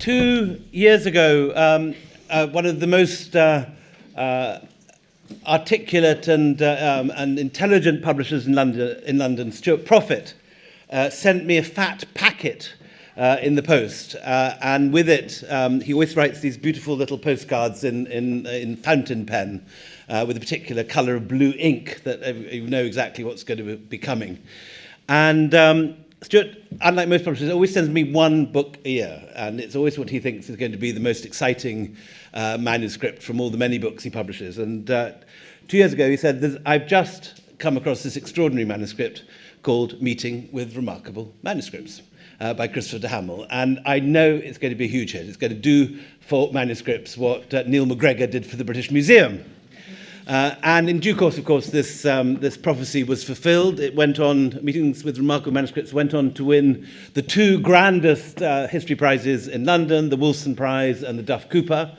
2 years ago, one of the most articulate and intelligent publishers in London, Stuart Profit, sent me a fat packet in the post, and with it, he always writes these beautiful little postcards in fountain pen with a particular colour of blue ink that you know exactly what's going to be coming. And Stuart, unlike most publishers, always sends me one book a year, and it's always what he thinks is going to be the most exciting manuscript from all the many books he publishes. And 2 years ago, he said, I've just come across this extraordinary manuscript called Meeting with Remarkable Manuscripts by Christopher de Hamel. And I know it's going to be a huge hit. It's going to do for manuscripts what Neil MacGregor did for the British Museum. And in due course, of course, this prophecy was fulfilled. It went on, Meetings with Remarkable Manuscripts went on to win the two grandest history prizes in London, the Wilson Prize and the Duff Cooper.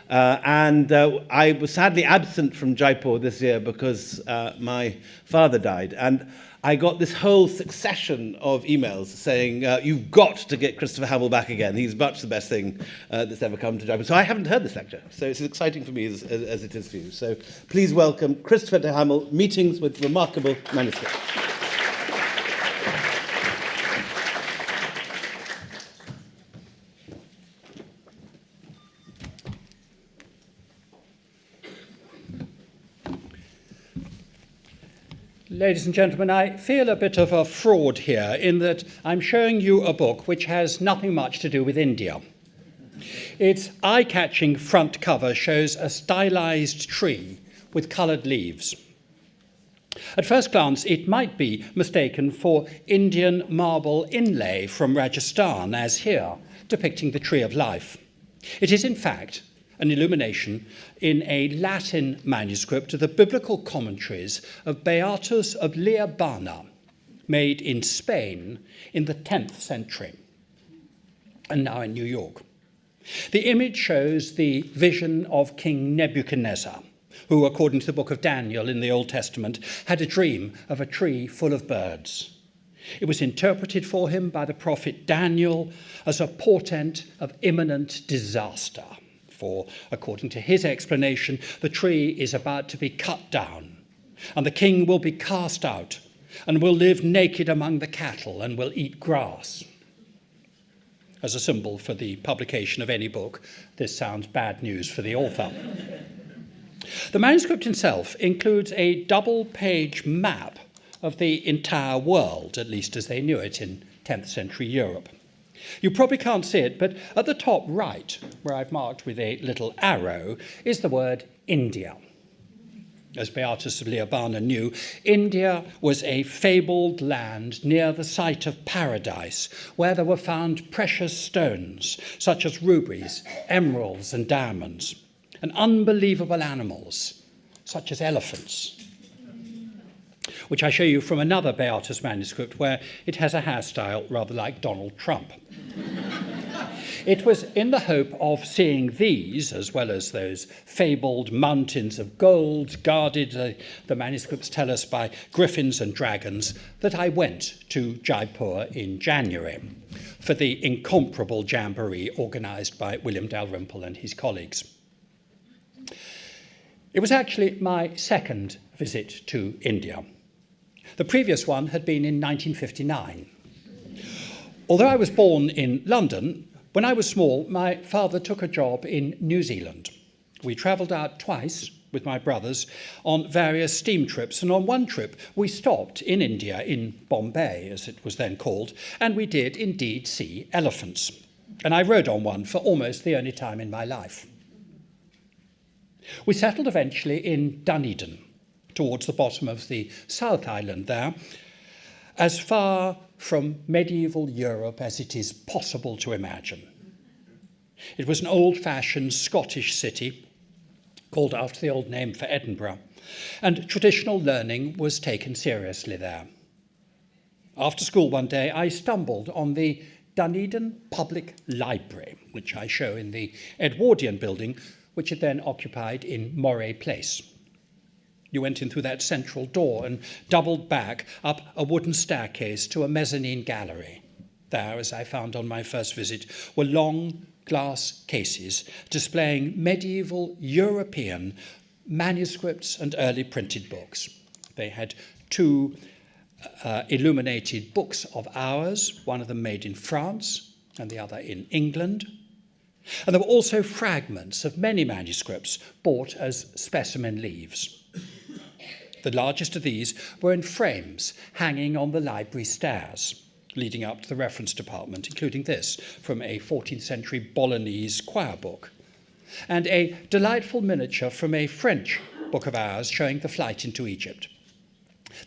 And I was sadly absent from Jaipur this year because my father died. And I got this whole succession of emails saying, you've got to get Christopher Hamel back again. He's much the best thing that's ever come to Jaipur. So I haven't heard this lecture. So it's as exciting for me as it is for you. So please welcome Christopher de Hamel, Meetings with Remarkable Manuscripts. Ladies and gentlemen, I feel a bit of a fraud here in that I'm showing you a book which has nothing much to do with India. Its eye-catching front cover shows a stylized tree with coloured leaves. At first glance, it might be mistaken for Indian marble inlay from Rajasthan, as here, depicting the Tree of Life. It is, in fact, an illumination in a Latin manuscript of the biblical commentaries of Beatus of Liébana, made in Spain in the 10th century, and now in New York. The image shows the vision of King Nebuchadnezzar, who, according to the book of Daniel in the Old Testament, had a dream of a tree full of birds. It was interpreted for him by the prophet Daniel as a portent of imminent disaster. For, according to his explanation, the tree is about to be cut down, and the king will be cast out, and will live naked among the cattle, and will eat grass. As a symbol for the publication of any book, this sounds bad news for the author. The manuscript itself includes a double-page map of the entire world, at least as they knew it in 10th century Europe. You probably can't see it, but at the top right, where I've marked with a little arrow, is the word India. As Beatus of Liébana knew, India was a fabled land near the site of paradise, where there were found precious stones, such as rubies, emeralds, and diamonds, and unbelievable animals, such as elephants, which I show you from another Beatus manuscript where it has a hairstyle rather like Donald Trump. It was in the hope of seeing these, as well as those fabled mountains of gold guarded, the manuscripts tell us, by griffins and dragons, that I went to Jaipur in January for the incomparable jamboree organised by William Dalrymple and his colleagues. It was actually my second visit to India. The previous one had been in 1959. Although I was born in London, when I was small, my father took a job in New Zealand. We travelled out twice with my brothers on various steam trips, and on one trip we stopped in India, in Bombay, as it was then called, and we did indeed see elephants. And I rode on one for almost the only time in my life. We settled eventually in Dunedin, towards the bottom of the South Island there, as far from medieval Europe as it is possible to imagine. It was an old-fashioned Scottish city, called after the old name for Edinburgh, and traditional learning was taken seriously there. After school one day, I stumbled on the Dunedin Public Library, which I show in the Edwardian building, which it then occupied in Moray Place. You went in through that central door and doubled back up a wooden staircase to a mezzanine gallery. There, as I found on my first visit, were long glass cases displaying medieval European manuscripts and early printed books. They had two illuminated books of Hours, one of them made in France and the other in England. And there were also fragments of many manuscripts bought as specimen leaves. The largest of these were in frames hanging on the library stairs, leading up to the reference department, including this from a 14th century Bolognese choir book, and a delightful miniature from a French book of Hours showing the flight into Egypt.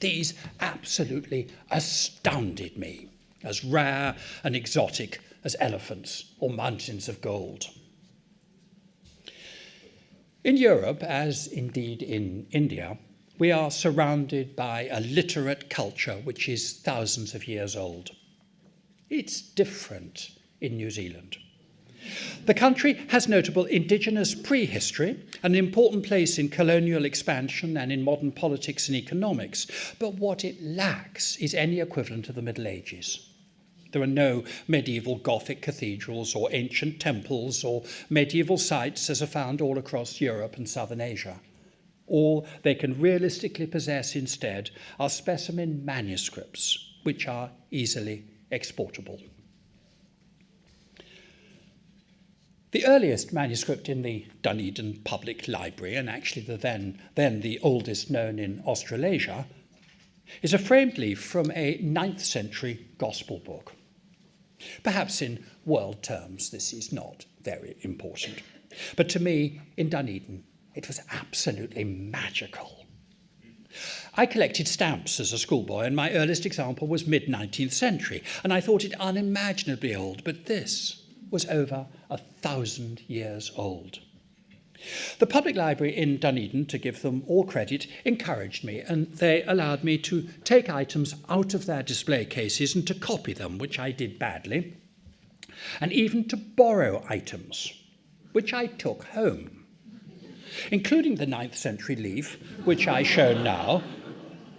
These absolutely astounded me, as rare and exotic as elephants or mountains of gold. In Europe, as indeed in India, we are surrounded by a literate culture which is thousands of years old. It's different in New Zealand. The country has notable indigenous prehistory, an important place in colonial expansion and in modern politics and economics, but what it lacks is any equivalent of the Middle Ages. There are no medieval Gothic cathedrals or ancient temples or medieval sites as are found all across Europe and Southern Asia. All they can realistically possess instead are specimen manuscripts, which are easily exportable. The earliest manuscript in the Dunedin Public Library, and actually then the oldest known in Australasia, is a framed leaf from a 9th century gospel book. Perhaps in world terms this is not very important, but to me in Dunedin it was absolutely magical. I collected stamps as a schoolboy, and my earliest example was mid-19th century, and I thought it unimaginably old, but this was over 1,000 years old. The public library in Dunedin, to give them all credit, encouraged me, and they allowed me to take items out of their display cases and to copy them, which I did badly, and even to borrow items, which I took home, including the 9th century leaf, which I show now,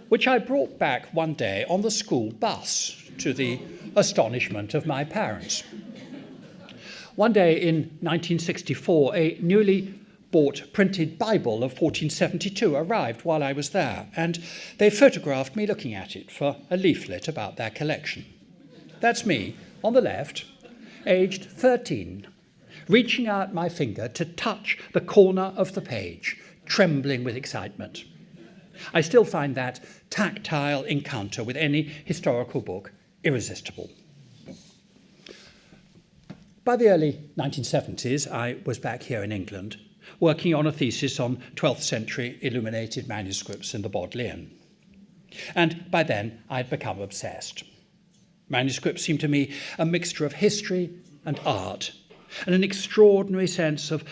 which I brought back one day on the school bus, to the astonishment of my parents. One day in 1964, a newly bought printed Bible of 1472 arrived while I was there, and they photographed me looking at it for a leaflet about their collection. That's me, on the left, aged 13, reaching out my finger to touch the corner of the page, trembling with excitement. I still find that tactile encounter with any historical book irresistible. By the early 1970s, I was back here in England, working on a thesis on 12th century illuminated manuscripts in the Bodleian. And by then, I'd become obsessed. Manuscripts seemed to me a mixture of history and art, and an extraordinary sense of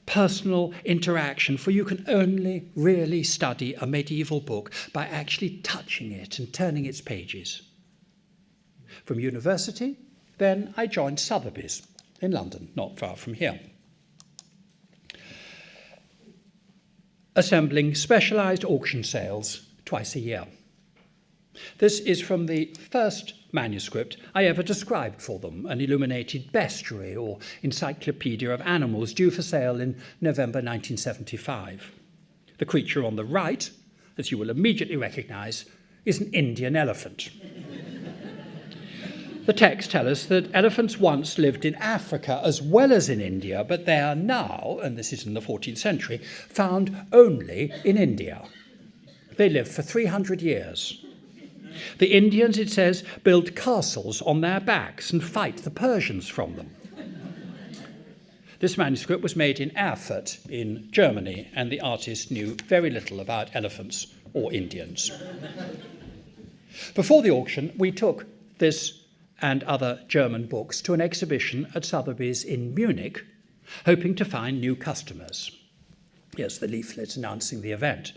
personal interaction, for you can only really study a medieval book by actually touching it and turning its pages. From university, then I joined Sotheby's in London, not far from here, assembling specialised auction sales twice a year. This is from the first manuscript I ever described for them, an illuminated bestiary or encyclopedia of animals due for sale in November 1975. The creature on the right, as you will immediately recognise, is an Indian elephant. The texts tell us that elephants once lived in Africa as well as in India, but they are now, and this is in the 14th century, found only in India. They lived for 300 years. The Indians, it says, build castles on their backs and fight the Persians from them. This manuscript was made in Erfurt in Germany, and the artist knew very little about elephants or Indians. Before the auction, we took this and other German books to an exhibition at Sotheby's in Munich, hoping to find new customers. Here's the leaflet announcing the event.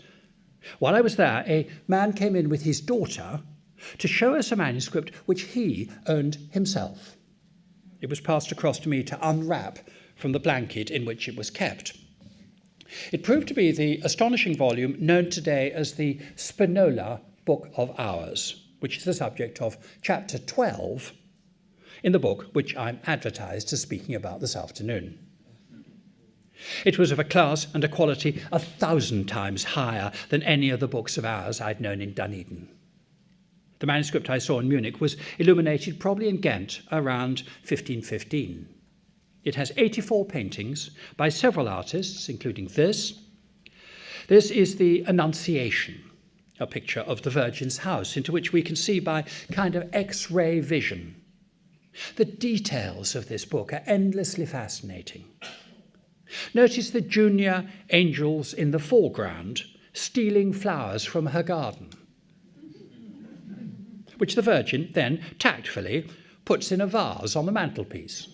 While I was there, a man came in with his daughter to show us a manuscript which he owned himself. It was passed across to me to unwrap from the blanket in which it was kept. It proved to be the astonishing volume known today as the Spinola Book of Hours, which is the subject of chapter 12 in the book which I'm advertised as speaking about this afternoon. It was of a class and a quality 1,000 times higher than any of the books of ours I'd known in Dunedin. The manuscript I saw in Munich was illuminated probably in Ghent around 1515. It has 84 paintings by several artists, including this. This is the Annunciation, a picture of the Virgin's house, into which we can see by kind of X-ray vision. The details of this book are endlessly fascinating. Notice the junior angels in the foreground stealing flowers from her garden, which the Virgin then tactfully puts in a vase on the mantelpiece.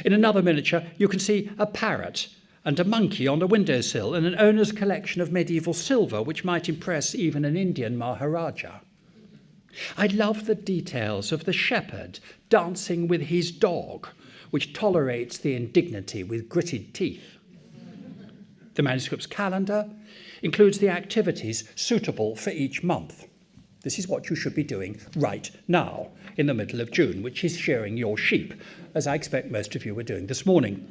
In another miniature, you can see a parrot and a monkey on a windowsill and an owner's collection of medieval silver, which might impress even an Indian Maharaja. I love the details of the shepherd dancing with his dog, which tolerates the indignity with gritted teeth. The Manuscripts Calendar includes the activities suitable for each month. This is what you should be doing right now, in the middle of June, which is shearing your sheep, as I expect most of you were doing this morning.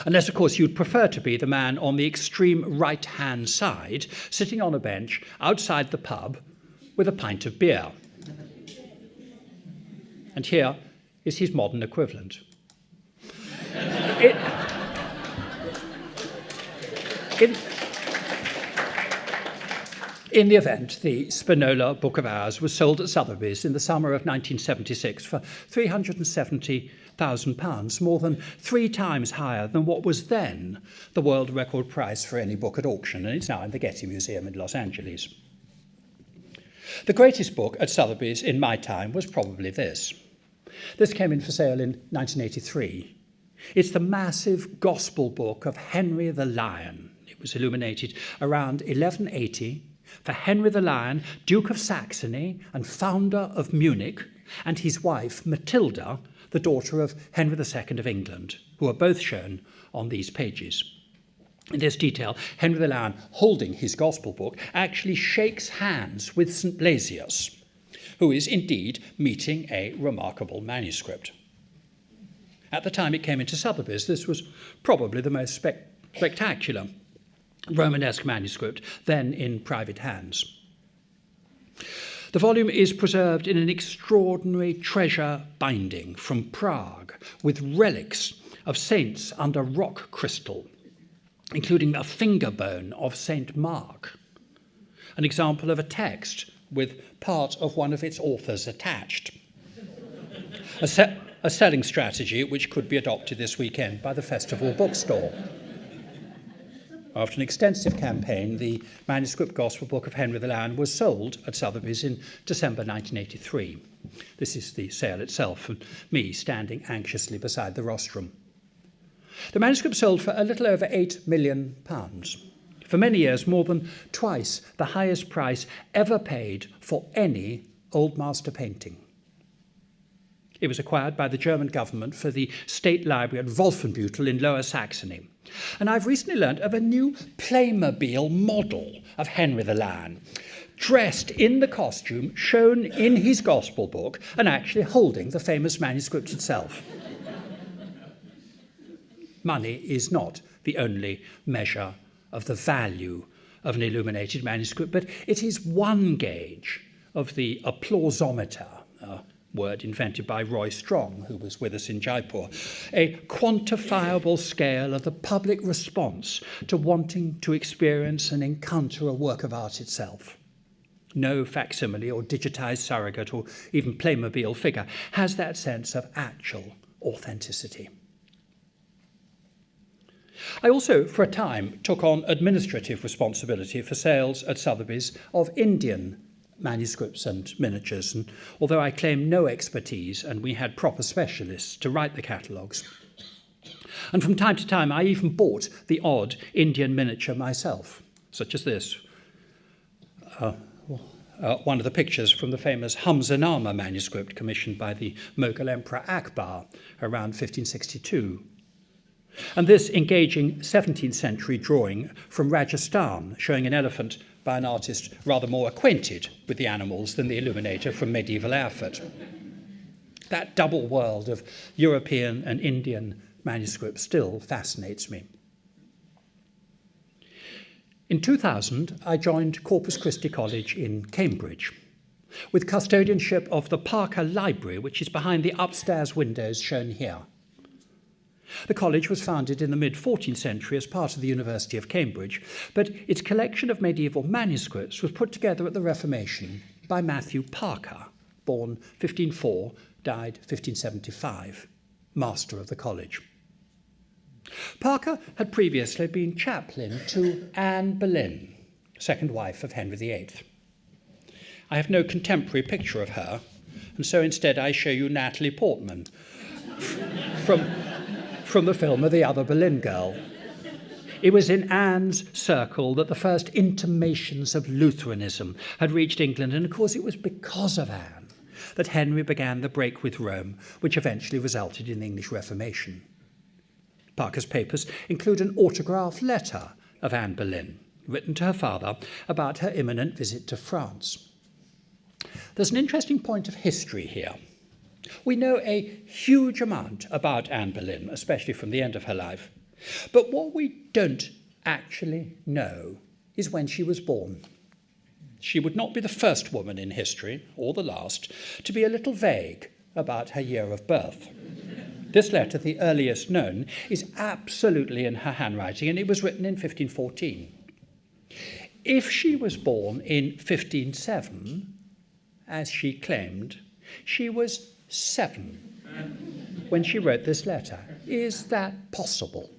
Unless, of course, you'd prefer to be the man on the extreme right-hand side, sitting on a bench outside the pub with a pint of beer. And here is his modern equivalent. In the event, the Spinola Book of Hours was sold at Sotheby's in the summer of 1976 for £370,000, more than 3 times higher than what was then the world record price for any book at auction, and it's now in the Getty Museum in Los Angeles. The greatest book at Sotheby's in my time was probably this. This came in for sale in 1983. It's the massive gospel book of Henry the Lion. It was illuminated around 1180 for Henry the Lion, Duke of Saxony and founder of Munich, and his wife Matilda, the daughter of Henry II of England, who are both shown on these pages. In this detail, Henry the Lion, holding his gospel book, actually shakes hands with St. Blasius, who is indeed meeting a remarkable manuscript. At the time it came into Sotheby's, this was probably the most spectacular Romanesque manuscript then in private hands. The volume is preserved in an extraordinary treasure binding from Prague with relics of saints under rock crystal, including a finger bone of St. Mark, an example of a text with part of one of its authors attached. A selling strategy which could be adopted this weekend by the Festival Bookstore. After an extensive campaign, the manuscript gospel book of Henry the Lion was sold at Sotheby's in December 1983. This is the sale itself, and me standing anxiously beside the rostrum. The manuscript sold for a little over £8 million. For many years, more than twice the highest price ever paid for any Old Master painting. It was acquired by the German government for the State Library at Wolfenbüttel in Lower Saxony. And I've recently learned of a new Playmobil model of Henry the Lion, dressed in the costume shown in his gospel book and actually holding the famous manuscript itself. Money is not the only measure of the value of an illuminated manuscript, but it is one gauge of the applausometer, a word invented by Roy Strong, who was with us in Jaipur, a quantifiable scale of the public response to wanting to experience and encounter a work of art itself. No facsimile or digitized surrogate or even Playmobil figure has that sense of actual authenticity. I also, for a time, took on administrative responsibility for sales at Sotheby's of Indian manuscripts and miniatures, and although I claim no expertise and we had proper specialists to write the catalogues. And from time to time I even bought the odd Indian miniature myself, such as this. One of the pictures from the famous Hamzanama manuscript commissioned by the Mughal Emperor Akbar around 1562. And this engaging 17th century drawing from Rajasthan showing an elephant by an artist rather more acquainted with the animals than the illuminator from medieval Erfurt. That double world of European and Indian manuscripts still fascinates me. In 2000, I joined Corpus Christi College in Cambridge, with custodianship of the Parker Library, which is behind the upstairs windows shown here. The college was founded in the mid-14th century as part of the University of Cambridge, but its collection of medieval manuscripts was put together at the Reformation by Matthew Parker, born 1504, died 1575, master of the college. Parker had previously been chaplain to Anne Boleyn, second wife of Henry VIII. I have no contemporary picture of her, and so instead I show you Natalie Portman from the film of The Other Boleyn Girl. It was in Anne's circle that the first intimations of Lutheranism had reached England, and of course it was because of Anne that Henry began the break with Rome, which eventually resulted in the English Reformation. Parker's papers include an autographed letter of Anne Boleyn, written to her father about her imminent visit to France. There's an interesting point of history here. We know a huge amount about Anne Boleyn, especially from the end of her life. But what we don't actually know is when she was born. She would not be the first woman in history, or the last, to be a little vague about her year of birth. This letter, the earliest known, is absolutely in her handwriting, and it was written in 1514. If she was born in 1507, as she claimed, she was 7 when she wrote this letter. Is that possible?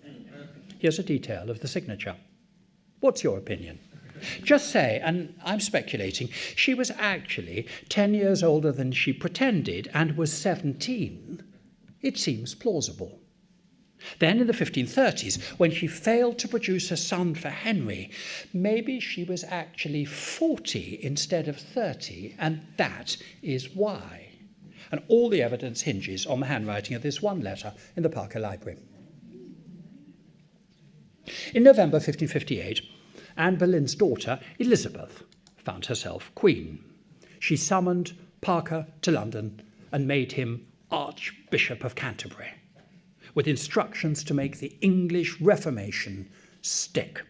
Here's a detail of the signature. What's your opinion? Just say, and I'm speculating, she was actually 10 years older than she pretended and was 17. It seems plausible. Then in the 1530s, when she failed to produce a son for Henry, maybe she was actually 40 instead of 30, and that is why. And all the evidence hinges on the handwriting of this one letter in the Parker Library. In November 1558, Anne Boleyn's daughter, Elizabeth, found herself queen. She summoned Parker to London and made him Archbishop of Canterbury, with instructions to make the English Reformation stick.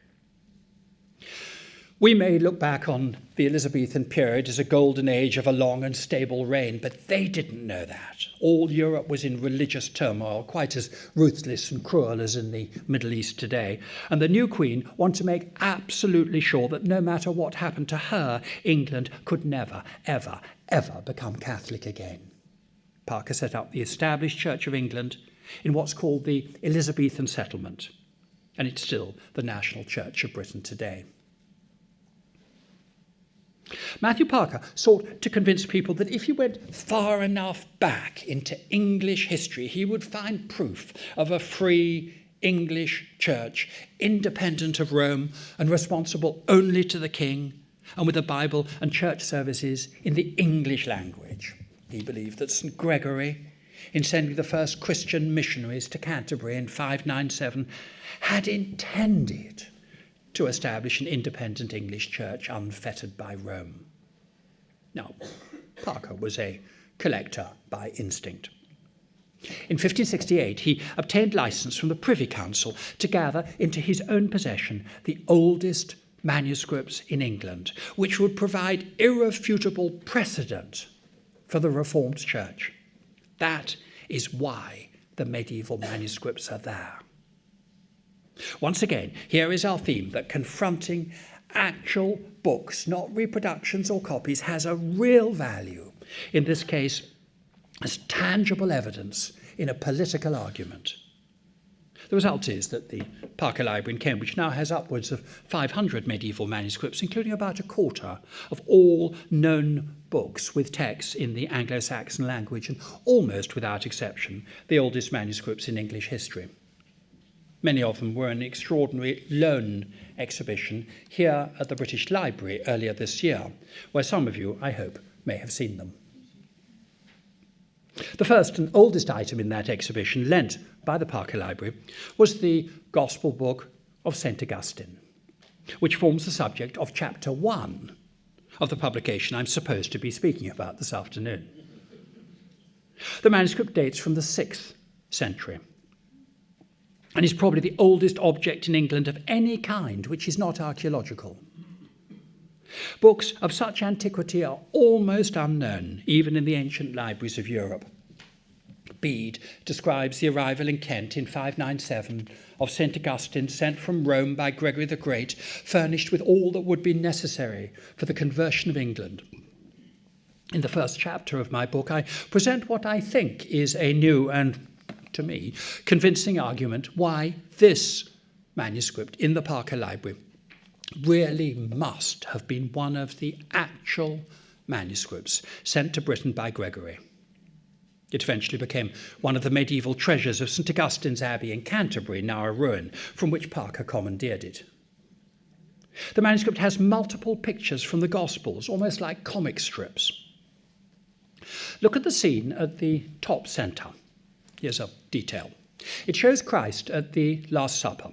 We may look back on the Elizabethan period as a golden age of a long and stable reign, but they didn't know that. All Europe was in religious turmoil, quite as ruthless and cruel as in the Middle East today. And the new queen wanted to make absolutely sure that no matter what happened to her, England could never, ever, ever become Catholic again. Parker set up the established Church of England in what's called the Elizabethan settlement, and it's still the national church of Britain today. Matthew Parker sought to convince people that if you went far enough back into English history, he would find proof of a free English church, independent of Rome and responsible only to the king, and with the Bible and church services in the English language. He believed that St. Gregory, in sending the first Christian missionaries to Canterbury in 597, had intended to establish an independent English church unfettered by Rome. Now, Parker was a collector by instinct. In 1568, he obtained license from the Privy Council to gather into his own possession the oldest manuscripts in England, which would provide irrefutable precedent for the Reformed Church. That is why the medieval manuscripts are there. Once again, here is our theme that confronting actual books, not reproductions or copies, has a real value, in this case, as tangible evidence in a political argument. The result is that the Parker Library in Cambridge now has upwards of 500 medieval manuscripts, including about a quarter of all known books with texts in the Anglo-Saxon language, and almost without exception, the oldest manuscripts in English history. Many of them were an extraordinary loan exhibition here at the British Library earlier this year, where some of you, I hope, may have seen them. The first and oldest item in that exhibition, lent by the Parker Library, was the Gospel book of St. Agustin, which forms the subject of chapter 1 of the publication I'm supposed to be speaking about this afternoon. The manuscript dates from the 6th century and is probably the oldest object in England of any kind which is not archaeological. Books of such antiquity are almost unknown, even in the ancient libraries of Europe. Bede describes the arrival in Kent in 597 of St. Augustin, sent from Rome by Gregory the Great, furnished with all that would be necessary for the conversion of England. In the first chapter of my book, I present what I think is a new and, to me, convincing argument why this manuscript in the Parker Library really must have been one of the actual manuscripts sent to Britain by Gregory. It eventually became one of the medieval treasures of St. Augustin's Abbey in Canterbury, now a ruin, from which Parker commandeered it. The manuscript has multiple pictures from the Gospels, almost like comic strips. Look at the scene at the top centre. Here's a detail. It shows Christ at the Last Supper,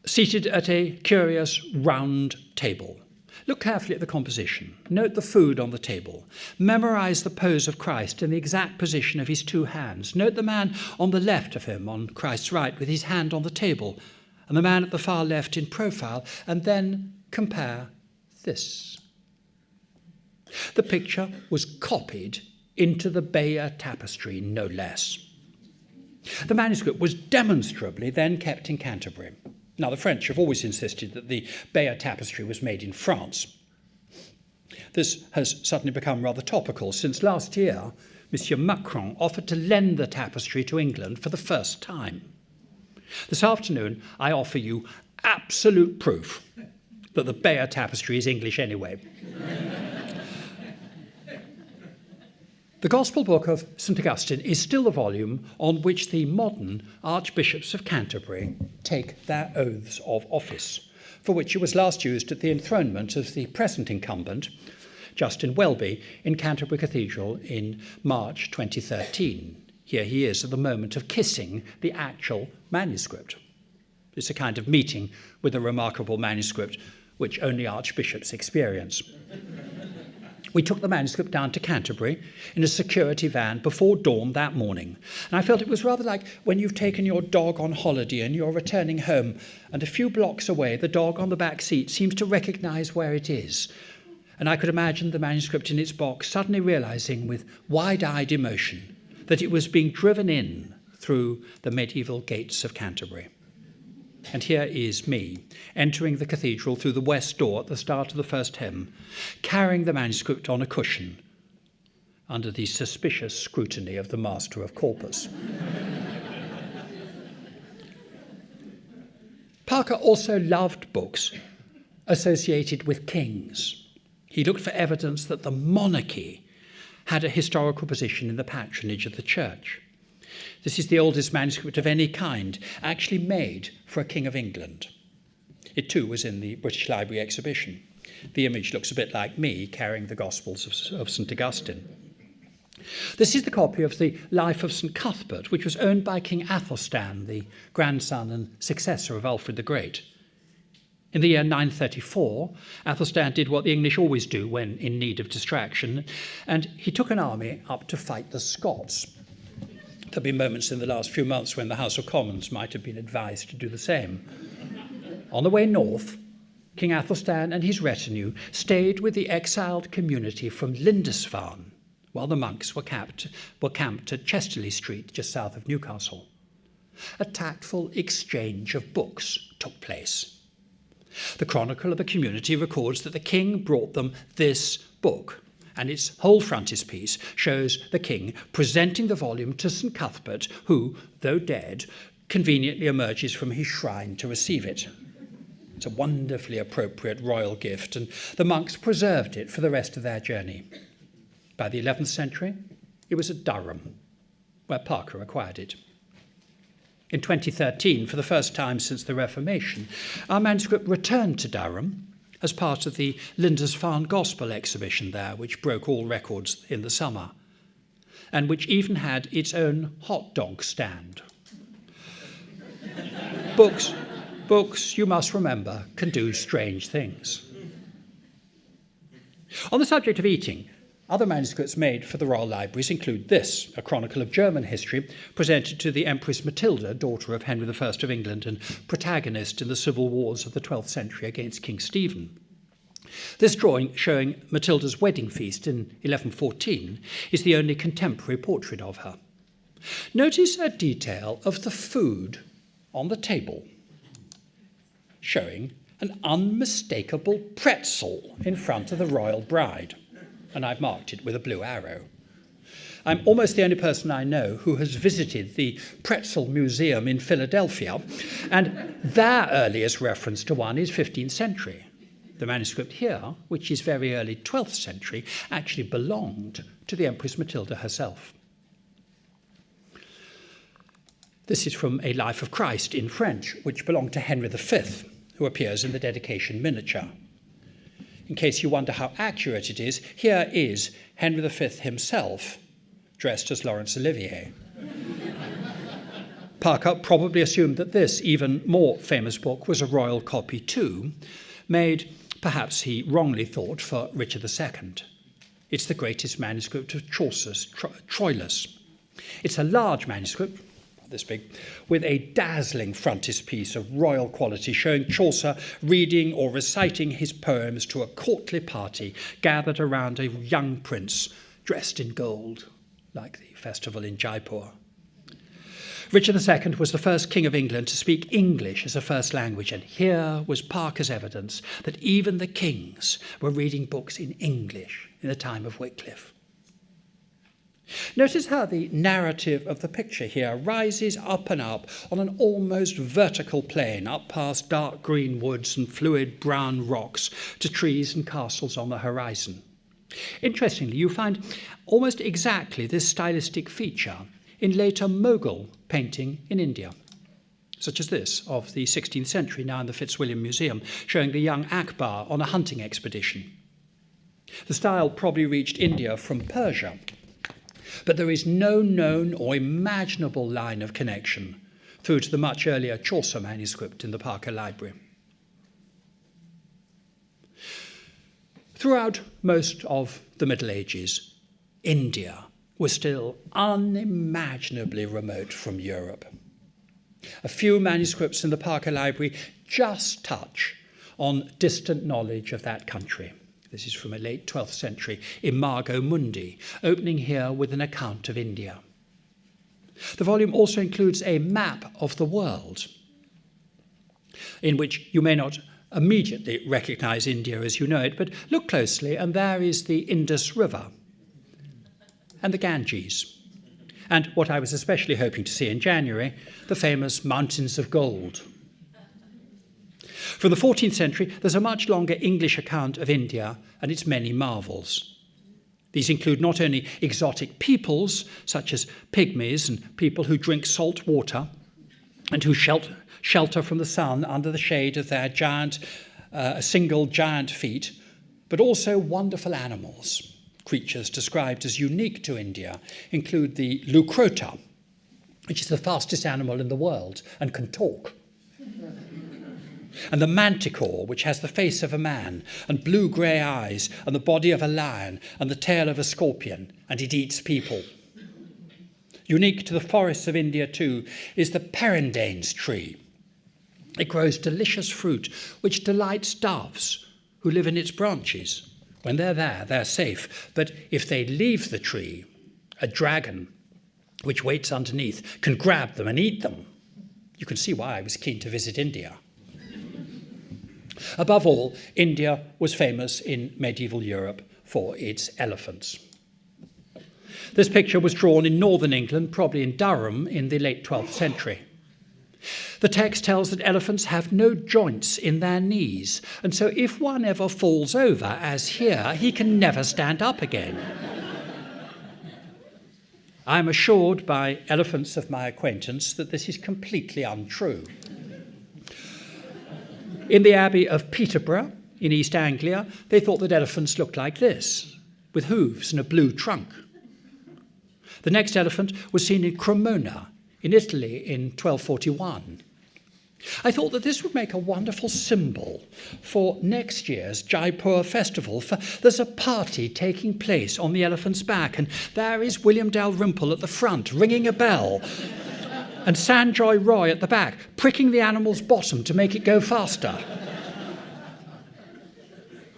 seated at a curious round table. Look carefully at the composition. Note the food on the table. Memorize the pose of Christ and the exact position of his two hands. Note the man on the left of him, on Christ's right, with his hand on the table, and the man at the far left in profile, and then compare this. The picture was copied into the Bayeux tapestry, no less. The manuscript was demonstrably then kept in Canterbury. Now, the French have always insisted that the Bayeux tapestry was made in France. This has suddenly become rather topical, since last year, Monsieur Macron offered to lend the tapestry to England for the first time. This afternoon, I offer you absolute proof that the Bayeux tapestry is English anyway. The Gospel Book of St. Augustine is still the volume on which the modern Archbishops of Canterbury take their oaths of office, for which it was last used at the enthronement of the present incumbent, Justin Welby, in Canterbury Cathedral in March 2013. Here he is at the moment of kissing the actual manuscript. It's a kind of meeting with a remarkable manuscript which only archbishops experience. We took the manuscript down to Canterbury in a security van before dawn that morning. And I felt it was rather like when you've taken your dog on holiday and you're returning home, and a few blocks away, the dog on the back seat seems to recognise where it is. And I could imagine the manuscript in its box suddenly realising with wide-eyed emotion that it was being driven in through the medieval gates of Canterbury. And here is me, entering the cathedral through the west door at the start of the first hymn, carrying the manuscript on a cushion, under the suspicious scrutiny of the Master of Corpus. Parker also loved books associated with kings. He looked for evidence that the monarchy had a historical position in the patronage of the church. This is the oldest manuscript of any kind actually made for a King of England. It too was in the British Library exhibition. The image looks a bit like me carrying the Gospels of St. Augustine. This is the copy of the Life of St. Cuthbert, which was owned by King Athelstan, the grandson and successor of Alfred the Great. In the year 934, Athelstan did what the English always do when in need of distraction, and he took an army up to fight the Scots. There have been moments in the last few months when the House of Commons might have been advised to do the same. On the way north, King Athelstan and his retinue stayed with the exiled community from Lindisfarne, while the monks were camped at Chesterley Street, just south of Newcastle. A tactful exchange of books took place. The chronicle of the community records that the king brought them this book, and its whole frontispiece shows the king presenting the volume to St. Cuthbert, who, though dead, conveniently emerges from his shrine to receive it. It's a wonderfully appropriate royal gift, and the monks preserved it for the rest of their journey. By the 11th century, it was at Durham, where Parker acquired it. In 2013, for the first time since the Reformation, our manuscript returned to Durham as part of the Lindisfarne Gospel exhibition there, which broke all records in the summer, and which even had its own hot dog stand. Books, you must remember, can do strange things. On the subject of eating, Other manuscripts made for the royal libraries include this, a chronicle of German history presented to the Empress Matilda, daughter of Henry I of England and protagonist in the civil wars of the 12th century against King Stephen. This drawing, showing Matilda's wedding feast in 1114, is the only contemporary portrait of her. Notice a detail of the food on the table, showing an unmistakable pretzel in front of the royal bride, and I've marked it with a blue arrow. I'm almost the only person I know who has visited the Pretzel Museum in Philadelphia, and their earliest reference to one is 15th century. The manuscript here, which is very early 12th century, actually belonged to the Empress Matilda herself. This is from a Life of Christ in French, which belonged to Henry V, who appears in the dedication miniature. In case you wonder how accurate it is, here is Henry V himself, dressed as Laurence Olivier. Parker probably assumed that this even more famous book was a royal copy too, made, perhaps he wrongly thought, for Richard II. It's the greatest manuscript of Chaucer's Troilus. It's a large manuscript, this big, with a dazzling frontispiece of royal quality showing Chaucer reading or reciting his poems to a courtly party gathered around a young prince dressed in gold, like the festival in Jaipur. Richard II was the first king of England to speak English as a first language, and here was Parker's evidence that even the kings were reading books in English in the time of Wycliffe. Notice how the narrative of the picture here rises up and up on an almost vertical plane, up past dark green woods and fluid brown rocks to trees and castles on the horizon. Interestingly, you find almost exactly this stylistic feature in later Mughal painting in India, such as this of the 16th century, now in the Fitzwilliam Museum, showing the young Akbar on a hunting expedition. The style probably reached India from Persia, but there is no known or imaginable line of connection through to the much earlier Chaucer manuscript in the Parker Library. Throughout most of the Middle Ages, India was still unimaginably remote from Europe. A few manuscripts in the Parker Library just touch on distant knowledge of that country. This is from a late 12th century Imago Mundi, opening here with an account of India. The volume also includes a map of the world, in which you may not immediately recognize India as you know it, but look closely and there is the Indus River and the Ganges, and what I was especially hoping to see in January, the famous Mountains of Gold. From the 14th century, there's a much longer English account of India and its many marvels. These include not only exotic peoples, such as pygmies and people who drink salt water and who shelter from the sun under the shade of their single giant feet, but also wonderful animals. Creatures described as unique to India include the lucrota, which is the fastest animal in the world and can talk, and the manticore, which has the face of a man and blue-grey eyes and the body of a lion and the tail of a scorpion, and it eats people. Unique to the forests of India, too, is the perendanes tree. It grows delicious fruit, which delights doves who live in its branches. When they're there, they're safe. But if they leave the tree, a dragon, which waits underneath, can grab them and eat them. You can see why I was keen to visit India. Above all, India was famous in medieval Europe for its elephants. This picture was drawn in northern England, probably in Durham, in the late 12th century. The text tells that elephants have no joints in their knees, and so if one ever falls over, as here, he can never stand up again. I am assured by elephants of my acquaintance that this is completely untrue. In the Abbey of Peterborough, in East Anglia, they thought that elephants looked like this, with hooves and a blue trunk. The next elephant was seen in Cremona, in Italy, in 1241. I thought that this would make a wonderful symbol for next year's Jaipur festival. For there's a party taking place on the elephant's back, and there is William Dalrymple at the front, ringing a bell, and Sanjoy Roy at the back, pricking the animal's bottom to make it go faster.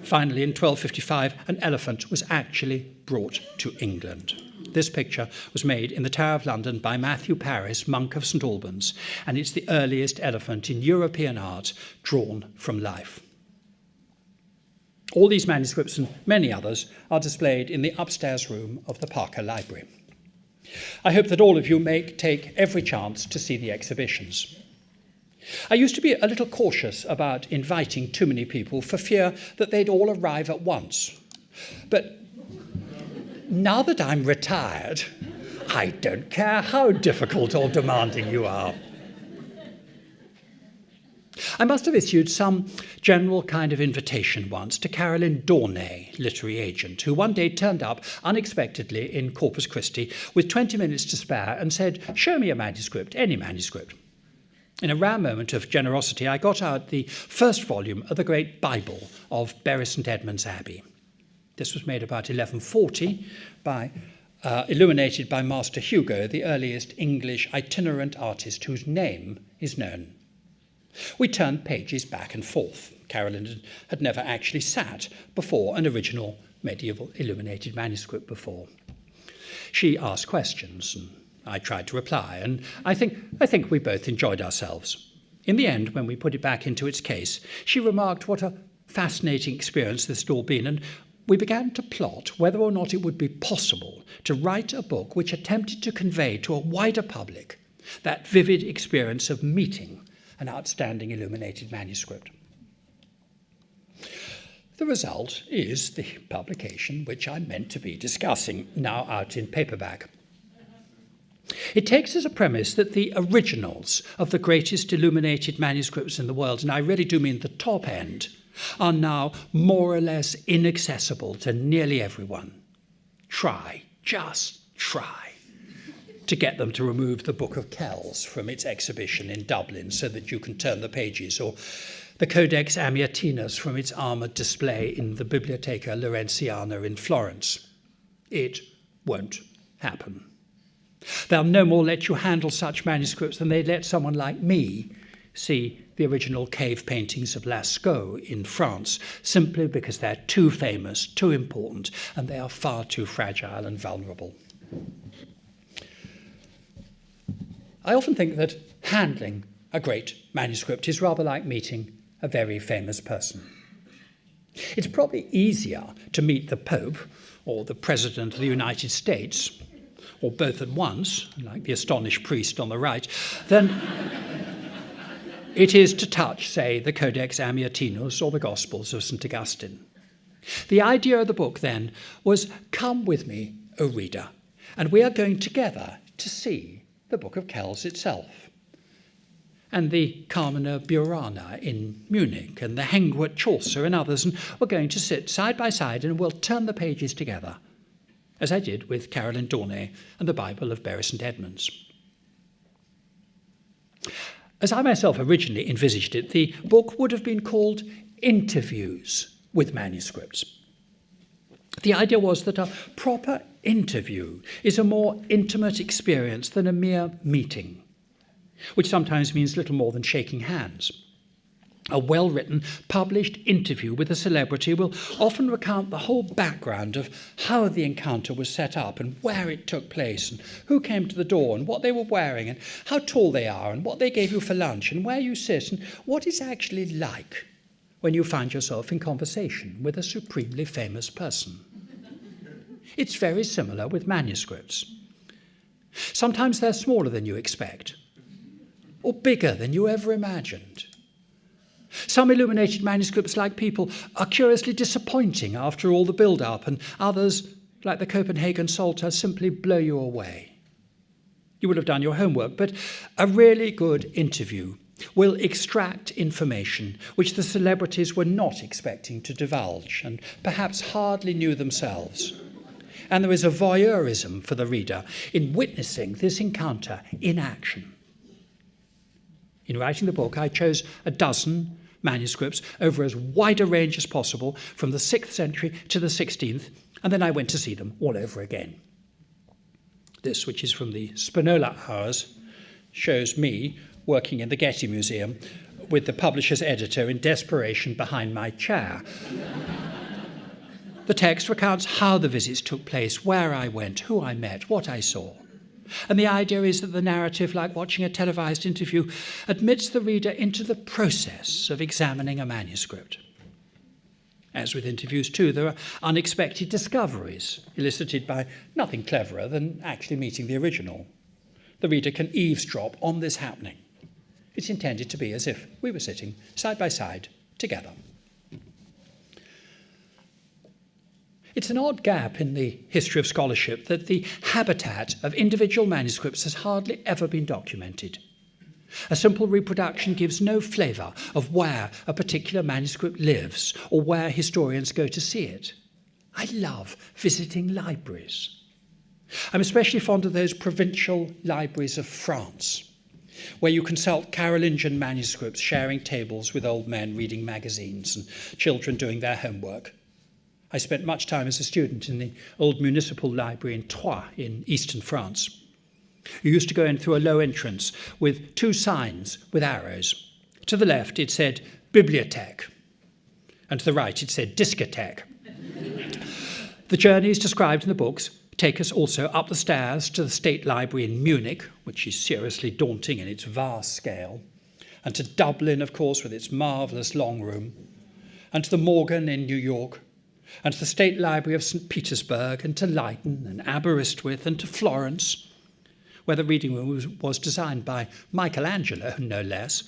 Finally, in 1255, an elephant was actually brought to England. This picture was made in the Tower of London by Matthew Paris, monk of St Albans, and it's the earliest elephant in European art drawn from life. All these manuscripts and many others are displayed in the upstairs room of the Parker Library. I hope that all of you may take every chance to see the exhibitions. I used to be a little cautious about inviting too many people for fear that they'd all arrive at once. But now that I'm retired, I don't care how difficult or demanding you are. I must have issued some general kind of invitation once to Caroline Dornay, literary agent, who one day turned up unexpectedly in Corpus Christi with 20 minutes to spare and said, "Show me a manuscript, any manuscript." In a rare moment of generosity, I got out the first volume of the great Bible of Bury St Edmunds Abbey. This was made about 1140, illuminated by Master Hugo, the earliest English itinerant artist whose name is known. We turned pages back and forth. Caroline had never actually sat before an original medieval illuminated manuscript before. She asked questions, and I tried to reply, and I think we both enjoyed ourselves. In the end, when we put it back into its case, she remarked what a fascinating experience this had all been, and we began to plot whether or not it would be possible to write a book which attempted to convey to a wider public that vivid experience of meeting an outstanding illuminated manuscript. The result is the publication which I'm meant to be discussing, now out in paperback. It takes as a premise that the originals of the greatest illuminated manuscripts in the world, and I really do mean the top end, are now more or less inaccessible to nearly everyone. Just try to get them to remove the Book of Kells from its exhibition in Dublin so that you can turn the pages, or the Codex Amiatinus from its armoured display in the Biblioteca Laurentiana in Florence. It won't happen. They'll no more let you handle such manuscripts than they'd let someone like me see the original cave paintings of Lascaux in France, simply because they're too famous, too important, and they are far too fragile and vulnerable. I often think that handling a great manuscript is rather like meeting a very famous person. It's probably easier to meet the Pope or the President of the United States, or both at once, like the astonished priest on the right, than it is to touch, say, the Codex Amiatinus or the Gospels of St Augustine. The idea of the book, then, was, come with me, O reader, and we are going together to see the Book of Kells itself, and the Carmina Burana in Munich, and the Hengwart Chaucer and others, and we're going to sit side by side and we'll turn the pages together, as I did with Caroline Dornay and the Bible of Bury St Edmunds. As I myself originally envisaged it, the book would have been called Interviews with Manuscripts. The idea was that a proper interview is a more intimate experience than a mere meeting, which sometimes means little more than shaking hands. A well-written, published interview with a celebrity will often recount the whole background of how the encounter was set up and where it took place and who came to the door and what they were wearing and how tall they are and what they gave you for lunch and where you sit and what it's actually like when you find yourself in conversation with a supremely famous person. It's very similar with manuscripts. Sometimes they're smaller than you expect, or bigger than you ever imagined. Some illuminated manuscripts, like people, are curiously disappointing after all the build-up, and others, like the Copenhagen Psalter, simply blow you away. You will have done your homework, but a really good interview will extract information which the celebrities were not expecting to divulge and perhaps hardly knew themselves. And there is a voyeurism for the reader in witnessing this encounter in action. In writing the book, I chose a dozen manuscripts over as wide a range as possible from the 6th century to the 16th, and then I went to see them all over again. This, which is from the Spinola hours, shows me working in the Getty Museum with the publisher's editor in desperation behind my chair. The text recounts how the visits took place, where I went, who I met, what I saw. And the idea is that the narrative, like watching a televised interview, admits the reader into the process of examining a manuscript. As with interviews too, there are unexpected discoveries, elicited by nothing cleverer than actually meeting the original. The reader can eavesdrop on this happening. It's intended to be as if we were sitting side by side together. It's an odd gap in the history of scholarship that the habitat of individual manuscripts has hardly ever been documented. A simple reproduction gives no flavour of where a particular manuscript lives or where historians go to see it. I love visiting libraries. I'm especially fond of those provincial libraries of France, where you consult Carolingian manuscripts sharing tables with old men reading magazines and children doing their homework. I spent much time as a student in the old municipal library in Troyes in eastern France. You used to go in through a low entrance with two signs with arrows. To the left it said Bibliothèque, and to the right it said Discothèque. The journeys described in the books take us also up the stairs to the State Library in Munich, which is seriously daunting in its vast scale, and to Dublin, of course, with its marvellous long room, and to the Morgan in New York, and to the State Library of St. Petersburg, and to Leiden and Aberystwyth, and to Florence, where the reading room was designed by Michelangelo, no less.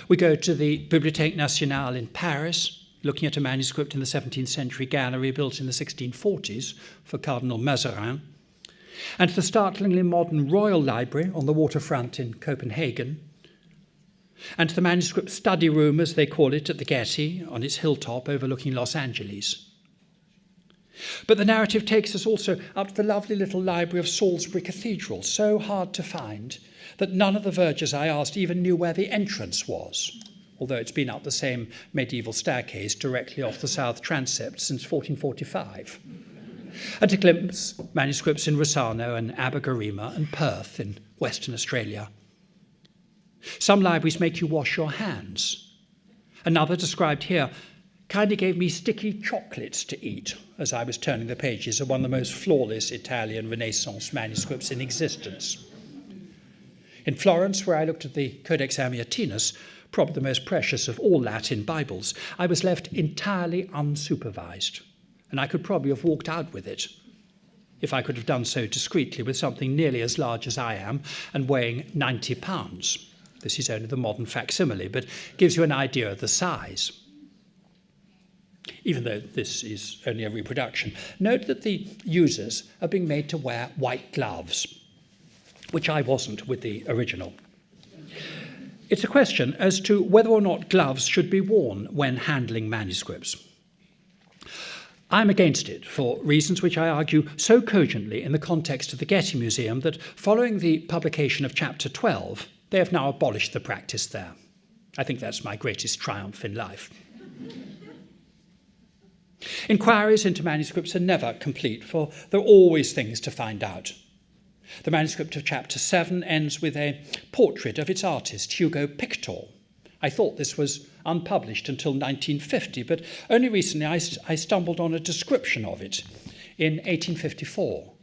We go to the Bibliothèque Nationale in Paris, looking at a manuscript in the 17th century gallery built in the 1640s for Cardinal Mazarin, and to the startlingly modern Royal Library on the waterfront in Copenhagen, and to the manuscript study room, as they call it, at the Getty, on its hilltop overlooking Los Angeles. But the narrative takes us also up to the lovely little library of Salisbury Cathedral, so hard to find that none of the vergers I asked even knew where the entrance was, although it's been up the same medieval staircase directly off the south transept since 1445. And to glimpse manuscripts in Rossano and Abergavenny and Perth in Western Australia. Some libraries make you wash your hands. Another, described here, kindly gave me sticky chocolates to eat as I was turning the pages of one of the most flawless Italian Renaissance manuscripts in existence. In Florence, where I looked at the Codex Amiatinus, probably the most precious of all Latin Bibles, I was left entirely unsupervised, and I could probably have walked out with it, if I could have done so discreetly with something nearly as large as I am and weighing 90 pounds. This is only the modern facsimile, but gives you an idea of the size. Even though this is only a reproduction, note that the users are being made to wear white gloves, which I wasn't with the original. It's a question as to whether or not gloves should be worn when handling manuscripts. I'm against it for reasons which I argue so cogently in the context of the Getty Museum that following the publication of Chapter 12, they have now abolished the practice there. I think that's my greatest triumph in life. Inquiries into manuscripts are never complete, for there are always things to find out. The manuscript of Chapter 7 ends with a portrait of its artist, Hugo Pictor. I thought this was unpublished until 1950, but only recently I stumbled on a description of it in 1854.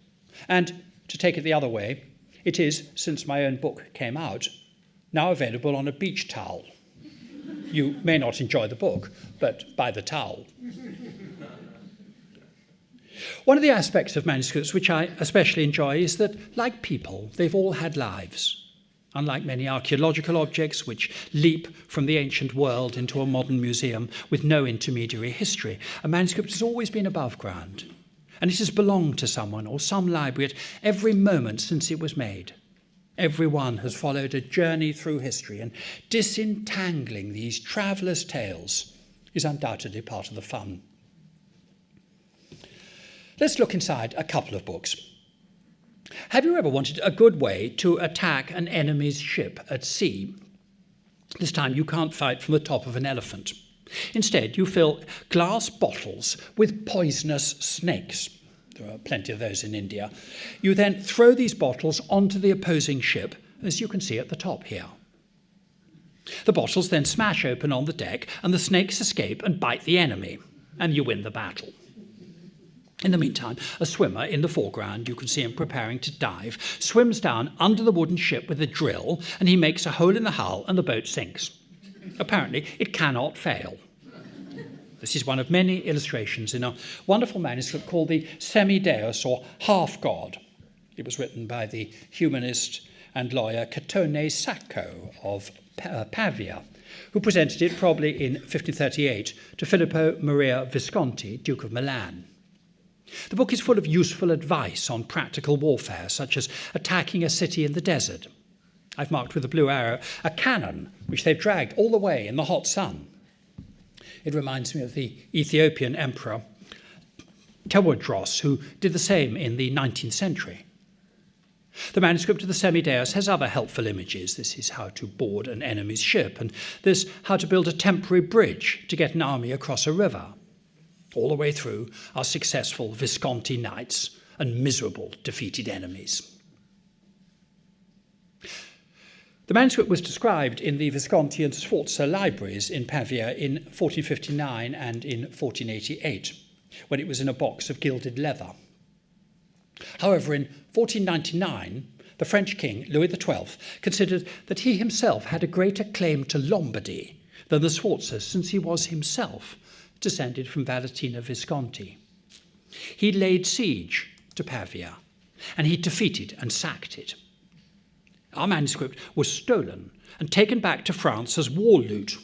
And to take it the other way, it is, since my own book came out, now available on a beach towel. You may not enjoy the book, but buy the towel. One of the aspects of manuscripts which I especially enjoy is that, like people, they've all had lives. Unlike many archaeological objects which leap from the ancient world into a modern museum with no intermediary history, a manuscript has always been above ground, and it has belonged to someone or some library at every moment since it was made. Everyone has followed a journey through history, and disentangling these travellers' tales is undoubtedly part of the fun. Let's look inside a couple of books. Have you ever wanted a good way to attack an enemy's ship at sea? This time you can't fight from the top of an elephant. Instead, you fill glass bottles with poisonous snakes. There are plenty of those in India. You then throw these bottles onto the opposing ship, as you can see at the top here. The bottles then smash open on the deck, and the snakes escape and bite the enemy, and you win the battle. In the meantime, a swimmer in the foreground, you can see him preparing to dive, swims down under the wooden ship with a drill, and he makes a hole in the hull, and the boat sinks. Apparently, it cannot fail. This is one of many illustrations in a wonderful manuscript called the Semi-Deus, or Half-God. It was written by the humanist and lawyer Catone Sacco of Pavia, who presented it probably in 1538 to Filippo Maria Visconti, Duke of Milan. The book is full of useful advice on practical warfare, such as attacking a city in the desert. I've marked with a blue arrow a cannon, which they've dragged all the way in the hot sun. It reminds me of the Ethiopian emperor Tewodros, who did the same in the 19th century. The manuscript of the Semi-Deus has other helpful images. This is how to board an enemy's ship, and this how to build a temporary bridge to get an army across a river. All the way through are successful Visconti knights and miserable defeated enemies. The manuscript was described in the Visconti and Sforza libraries in Pavia in 1459 and in 1488, when it was in a box of gilded leather. However, in 1499, the French king, Louis XII, considered that he himself had a greater claim to Lombardy than the Sforzas, since he was himself descended from Valentina Visconti. He laid siege to Pavia, and he defeated and sacked it. Our manuscript was stolen and taken back to France as war loot.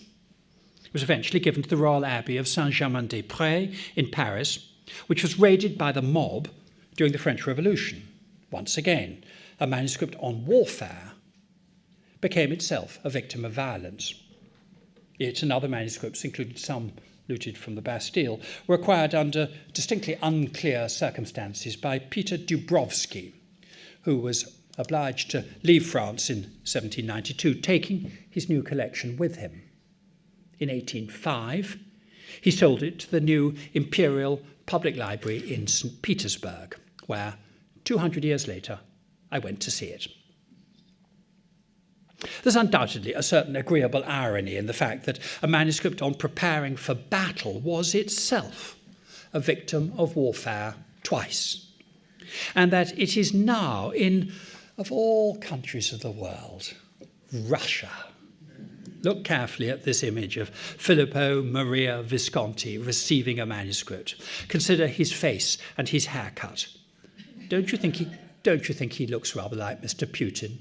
It was eventually given to the Royal Abbey of Saint-Germain-des-Prés in Paris, which was raided by the mob during the French Revolution. Once again, a manuscript on warfare became itself a victim of violence. It and other manuscripts, including some looted from the Bastille, were acquired under distinctly unclear circumstances by Peter Dubrovsky, who was obliged to leave France in 1792, taking his new collection with him. In 1805, he sold it to the new Imperial Public Library in St. Petersburg, where 200 years later, I went to see it. There's undoubtedly a certain agreeable irony in the fact that a manuscript on preparing for battle was itself a victim of warfare twice, and that it is now in, of all countries of the world, Russia. Look carefully at this image of Filippo Maria Visconti receiving a manuscript. Consider his face and his haircut. Don't you think he looks rather like Mr. Putin?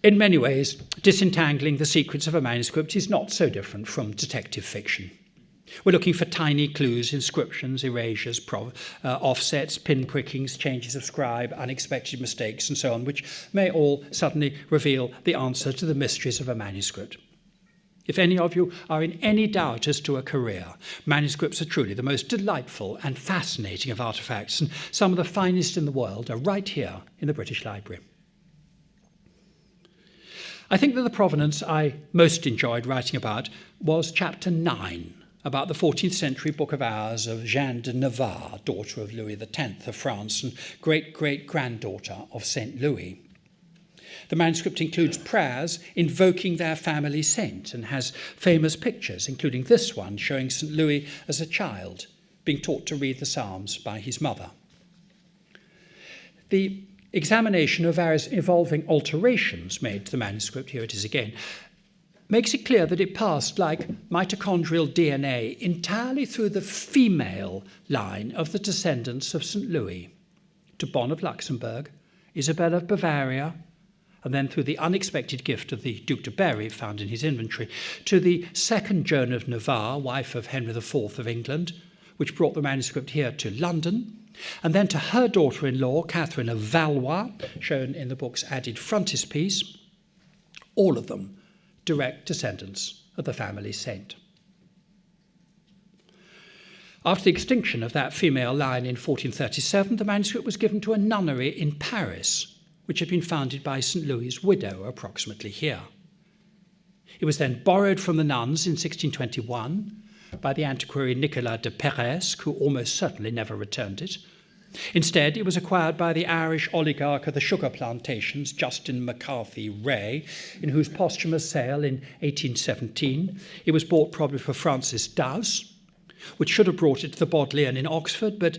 In many ways, disentangling the secrets of a manuscript is not so different from detective fiction. We're looking for tiny clues, inscriptions, erasures, offsets, pinprickings, changes of scribe, unexpected mistakes, and so on, which may all suddenly reveal the answer to the mysteries of a manuscript. If any of you are in any doubt as to a career, manuscripts are truly the most delightful and fascinating of artefacts, and some of the finest in the world are right here in the British Library. I think that the provenance I most enjoyed writing about was chapter 9, about the 14th century Book of Hours of Jeanne de Navarre, daughter of Louis X of France and great-great-granddaughter of St. Louis. The manuscript includes prayers invoking their family saint and has famous pictures, including this one showing St. Louis as a child, being taught to read the Psalms by his mother. The examination of various evolving alterations made to the manuscript, here it is again, makes it clear that it passed, like mitochondrial DNA, entirely through the female line of the descendants of St. Louis, to Bonne of Luxembourg, Isabel of Bavaria, and then through the unexpected gift of the Duc de Berry, found in his inventory, to the second Joan of Navarre, wife of Henry IV of England, which brought the manuscript here to London, and then to her daughter-in-law, Catherine of Valois, shown in the book's added frontispiece, all of them direct descendants of the family saint. After the extinction of that female line in 1437, the manuscript was given to a nunnery in Paris, which had been founded by St. Louis' widow approximately here. It was then borrowed from the nuns in 1621 by the antiquary Nicolas de Perez, who almost certainly never returned it. Instead, it was acquired by the Irish oligarch of the sugar plantations, Justin McCarthy Ray, in whose posthumous sale in 1817 it was bought probably for Francis Dowse, which should have brought it to the Bodleian in Oxford, but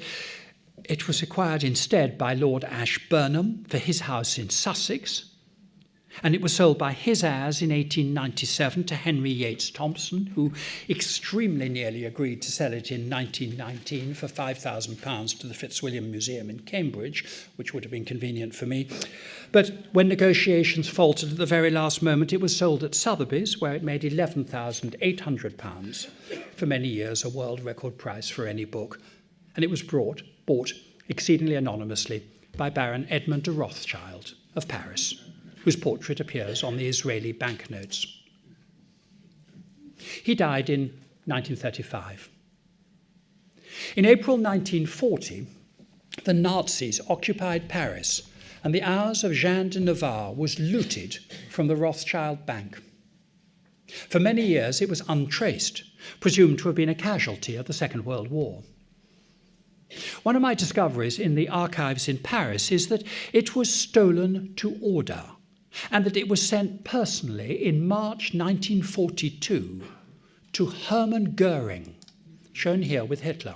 it was acquired instead by Lord Ashburnham for his house in Sussex, and it was sold by his heirs in 1897 to Henry Yates Thompson, who extremely nearly agreed to sell it in 1919 for £5,000 to the Fitzwilliam Museum in Cambridge, which would have been convenient for me. But when negotiations faltered at the very last moment, it was sold at Sotheby's, where it made £11,800, for many years a world record price for any book. And it was bought exceedingly anonymously by Baron Edmond de Rothschild of Paris, whose portrait appears on the Israeli banknotes. He died in 1935. In April 1940, the Nazis occupied Paris, and the Hours of Jeanne de Navarre was looted from the Rothschild Bank. For many years, it was untraced, presumed to have been a casualty of the Second World War. One of my discoveries in the archives in Paris is that it was stolen to order, and that it was sent personally in March 1942 to Hermann Goering, shown here with Hitler.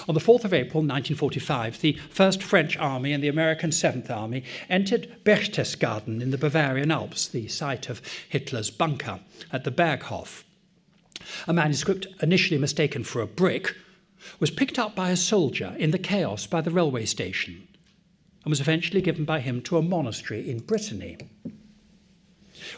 On the 4th of April 1945, the 1st French Army and the American 7th Army entered Berchtesgaden in the Bavarian Alps, the site of Hitler's bunker at the Berghof. A manuscript initially mistaken for a brick was picked up by a soldier in the chaos by the railway station and was eventually given by him to a monastery in Brittany.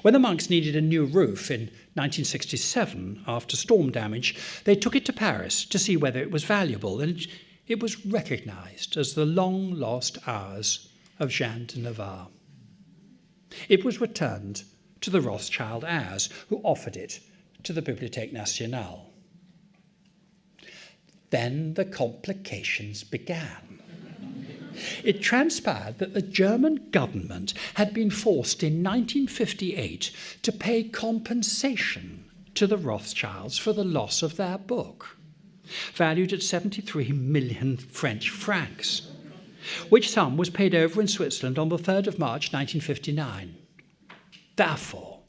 When the monks needed a new roof in 1967 after storm damage, they took it to Paris to see whether it was valuable, and it was recognised as the long-lost Hours of Jeanne de Navarre. It was returned to the Rothschild heirs, who offered it to the Bibliothèque Nationale. Then the complications began. It transpired that the German government had been forced in 1958 to pay compensation to the Rothschilds for the loss of their book, valued at 73 million French francs, which sum was paid over in Switzerland on the 3rd of March 1959. Therefore,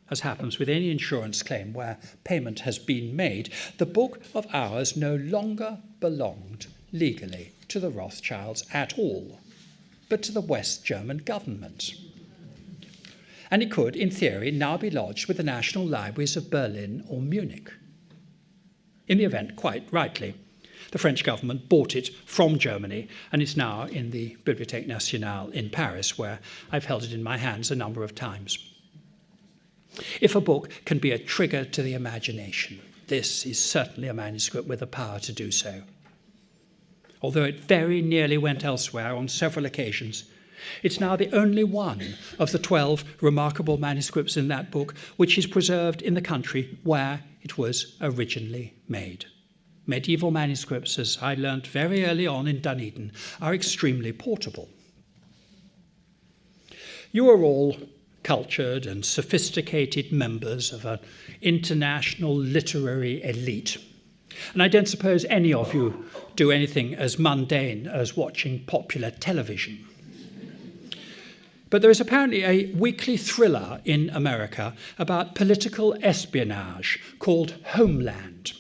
as happens with any insurance claim where payment has been made, the Book of Hours no longer belonged legally to the Rothschilds at all, but to the West German government. And it could, in theory, now be lodged with the National Libraries of Berlin or Munich. In the event, quite rightly, the French government bought it from Germany, and it's now in the Bibliothèque Nationale in Paris, where I've held it in my hands a number of times. If a book can be a trigger to the imagination, this is certainly a manuscript with the power to do so. Although it very nearly went elsewhere on several occasions, it's now the only one of the 12 remarkable manuscripts in that book which is preserved in the country where it was originally made. Medieval manuscripts, as I learnt very early on in Dunedin, are extremely portable. You are all cultured and sophisticated members of an international literary elite. And I don't suppose any of you do anything as mundane as watching popular television. But there is apparently a weekly thriller in America about political espionage called Homeland.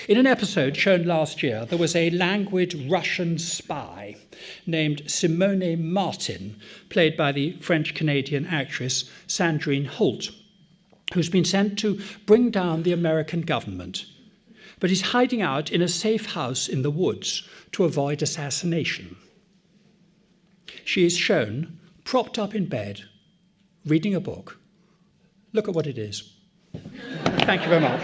In an episode shown last year, there was a languid Russian spy named Simone Martin, played by the French-Canadian actress Sandrine Holt, who's been sent to bring down the American government, but is hiding out in a safe house in the woods to avoid assassination. She is shown propped up in bed, reading a book. Look at what it is. Thank you very much.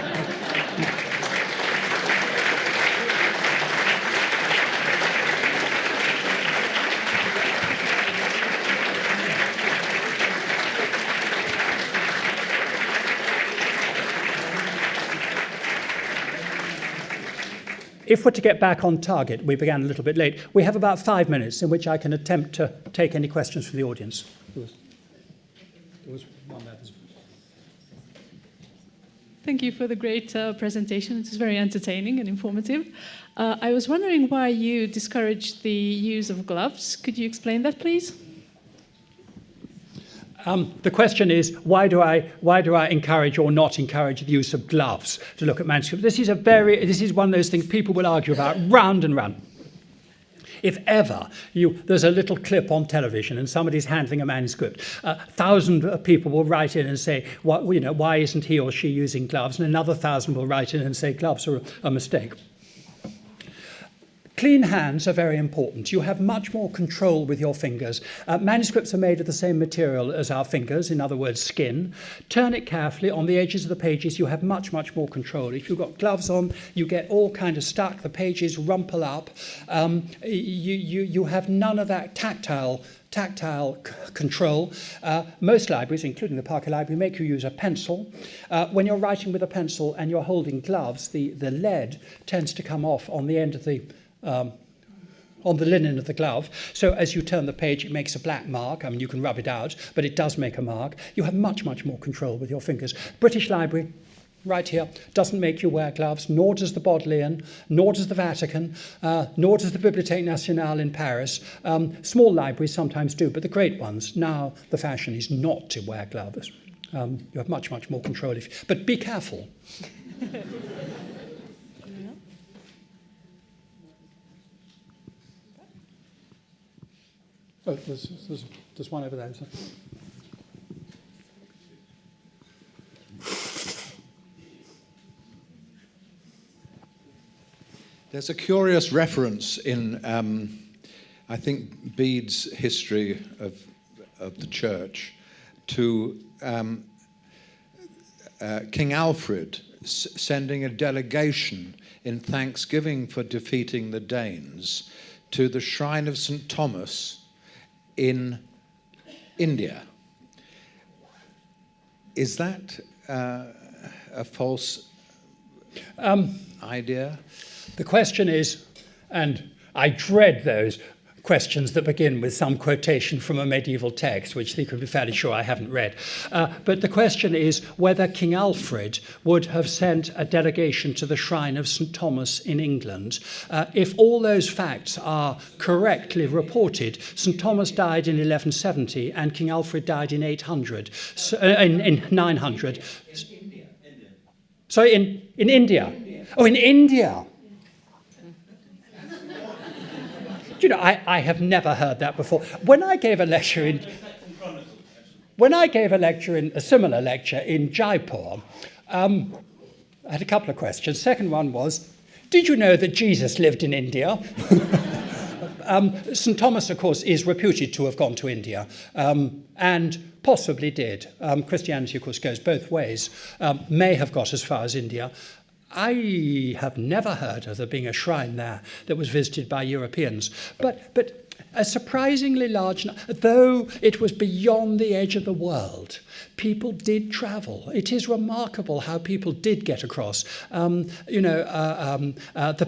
if we're to get back on target, we began a little bit late. We have about 5 minutes in which I can attempt to take any questions from the audience. There was one there. Thank you for the great presentation. It was very entertaining and informative. I was wondering why you discouraged the use of gloves. Could you explain that, please? The question is, why do I encourage or not encourage the use of gloves to look at manuscripts? This is one of those things people will argue about round and round. If ever there's a little clip on television and somebody's handling a manuscript, 1,000 people will write in and say, why isn't he or she using gloves? And another 1,000 will write in and say gloves are a mistake. Clean hands are very important. You have much more control with your fingers. Manuscripts are made of the same material as our fingers, in other words, skin. Turn it carefully. On the edges of the pages, you have much, much more control. If you've got gloves on, you get all kind of stuck. The pages rumple up. You have none of that tactile control. Most libraries, including the Parker Library, make you use a pencil. When you're writing with a pencil and you're holding gloves, the lead tends to come off on the end of on the linen of the glove. So as you turn the page, it makes a black mark. I mean, you can rub it out, but it does make a mark. You have much, much more control with your fingers. British Library, right here, doesn't make you wear gloves, nor does the Bodleian, nor does the Vatican, nor does the Bibliothèque Nationale in Paris. Small libraries sometimes do, but the great ones, now the fashion is not to wear gloves. You have much, much more control. But be careful. Oh, there's one over there. There's a curious reference in, I think, Bede's history of the church to King Alfred sending a delegation in thanksgiving for defeating the Danes to the shrine of St. Thomas in India. Is that a false idea? The question is, and I dread those questions that begin with some quotation from a medieval text, which you can be fairly sure I haven't read. But the question is whether King Alfred would have sent a delegation to the shrine of St. Thomas in England. If all those facts are correctly reported, St. Thomas died in 1170 and King Alfred died in 800, in 900. Sorry, in India. Oh, in India. You know, I have never heard that before. When I gave a lecture in a similar lecture in Jaipur, I had a couple of questions. Second one was, did you know that Jesus lived in India? St. Thomas, of course, is reputed to have gone to India, and possibly did. Christianity, of course, goes both ways. May have got as far as India. I have never heard of there being a shrine there that was visited by Europeans. But a surprisingly large, though it was beyond the edge of the world, people did travel. It is remarkable how people did get across. The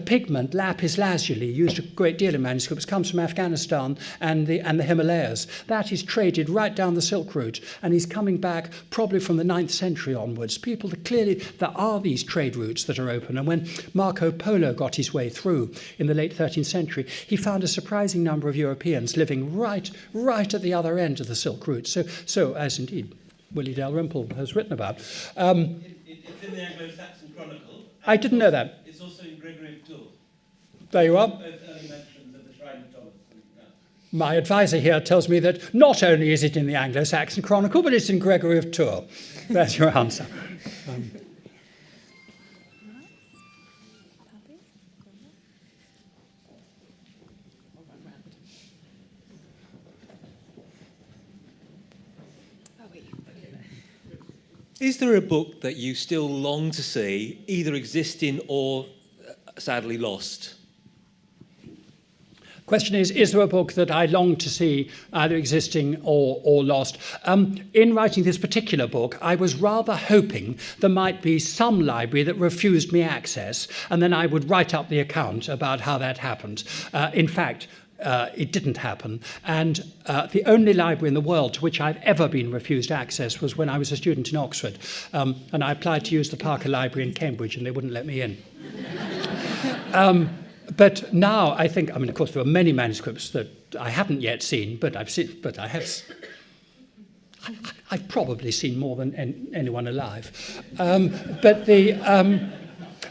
pigment, lapis lazuli, used a great deal in manuscripts, comes from Afghanistan and the Himalayas. That is traded right down the Silk Route, and he's coming back probably from the 9th century onwards. There are these trade routes that are open, and when Marco Polo got his way through in the late 13th century, he found a surprising number of Europeans living right at the other end of the Silk Route. So as indeed Willie Dalrymple has written about. It's in the Anglo-Saxon Chronicle. I didn't know that. It's also in Gregory of Tours. There you are. Both early mentions of the shrine of Thomas. My advisor here tells me that not only is it in the Anglo-Saxon Chronicle, but it's in Gregory of Tours. That's your answer. Is there a book that you still long to see, either existing or sadly lost? question is there a book that I long to see either existing or lost? In writing this particular book, I was rather hoping there might be some library that refused me access, and then I would write up the account about how that happened. In fact, it didn't happen. And the only library in the world to which I've ever been refused access was when I was a student in Oxford. And I applied to use the Parker Library in Cambridge, and they wouldn't let me in. But now I think, of course, there are many manuscripts that I haven't yet seen, but I've probably seen more than anyone alive.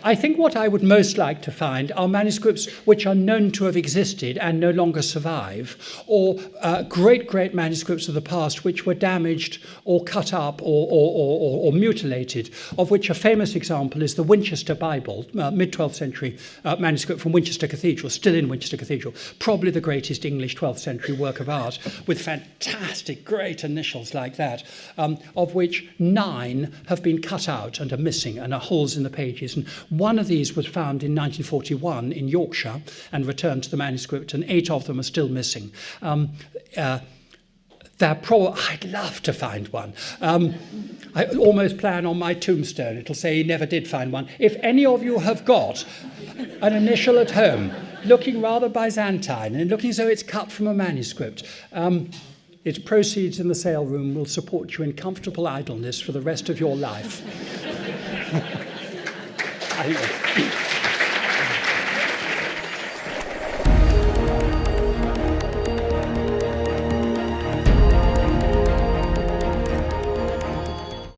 I think what I would most like to find are manuscripts which are known to have existed and no longer survive, or great manuscripts of the past which were damaged or cut up or mutilated, of which a famous example is the Winchester Bible, mid-12th century manuscript from Winchester Cathedral, still in Winchester Cathedral, probably the greatest English 12th century work of art, with fantastic, great initials like that, of which 9 have been cut out and are missing and are holes in the pages. And one of these was found in 1941 in Yorkshire and returned to the manuscript, and 8 of them are still missing. I'd love to find one. I almost plan on my tombstone. It'll say he never did find one. If any of you have got an initial at home, looking rather Byzantine and looking as though it's cut from a manuscript, its proceeds in the sale room will support you in comfortable idleness for the rest of your life. Thank you.